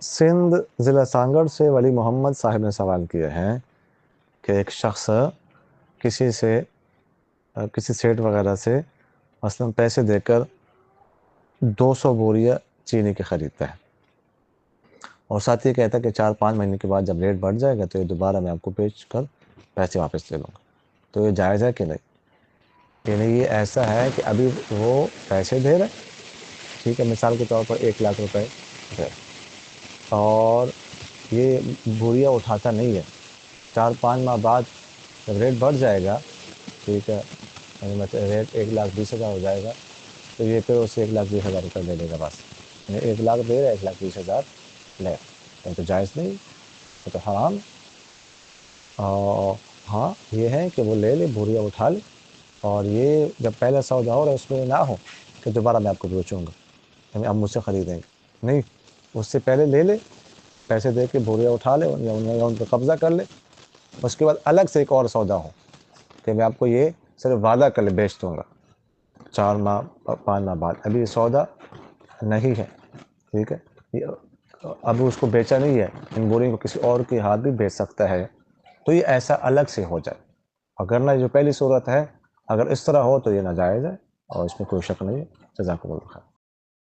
سندھ ضلع سانگڑ سے ولی محمد صاحب نے سوال کیے ہیں کہ ایک شخص کسی سیٹ وغیرہ سے مثلاً پیسے دے کر 200 بوریاں چینی کی خریدتا ہے اور ساتھ یہ کہتا ہے کہ 4-5 مہینے کے بعد جب ریٹ بڑھ جائے گا تو یہ دوبارہ میں آپ کو بیچ کر پیسے واپس لے لوں گا، تو یہ جائز ہے کہ نہیں؟ یعنی یہ ایسا ہے کہ ابھی وہ پیسے دے رہے، ٹھیک ہے، مثال کے طور پر 1 لاکھ روپے دے، اور یہ بوریاں اٹھاتا نہیں ہے، 4-5 ماہ بعد جب ریٹ بڑھ جائے گا، ٹھیک ہے، یعنی مطلب ریٹ 1,20,000 ہو جائے گا تو یہ پھر اسے 1,20,000 روپے دے دے گا بس، یعنی 1 لاکھ دے رہا ہے، 1,20,000 لے، تو جائز نہیں، وہ تو حرام۔ اور ہاں یہ ہے کہ وہ لے لے، بوریاں اٹھا لے، اور یہ جب پہلا سودا ہو رہا ہے اس میں نہ ہو کہ دوبارہ میں آپ کو بیچوں گا، یعنی اب مجھ سے خریدیں گے، نہیں، اس سے پہلے لے لے، پیسے دے کے بوریاں اٹھا لے یا ان پہ قبضہ کر لے، اس کے بعد الگ سے ایک اور سودا ہو کہ میں آپ کو یہ صرف وعدہ کر لے بیچ دوں گا 4-5 ماہ بعد، ابھی یہ سودا نہیں ہے، ٹھیک ہے، ابھی اس کو بیچا نہیں ہے، ان بوریوں کو کسی اور کے ہاتھ بھی بیچ سکتا ہے، تو یہ ایسا الگ سے ہو جائے۔ اگر نہ جو پہلی صورت ہے، اگر اس طرح ہو تو یہ ناجائز ہے اور اس میں کوئی شک نہیں ہے۔ جزاک اللہ خیر۔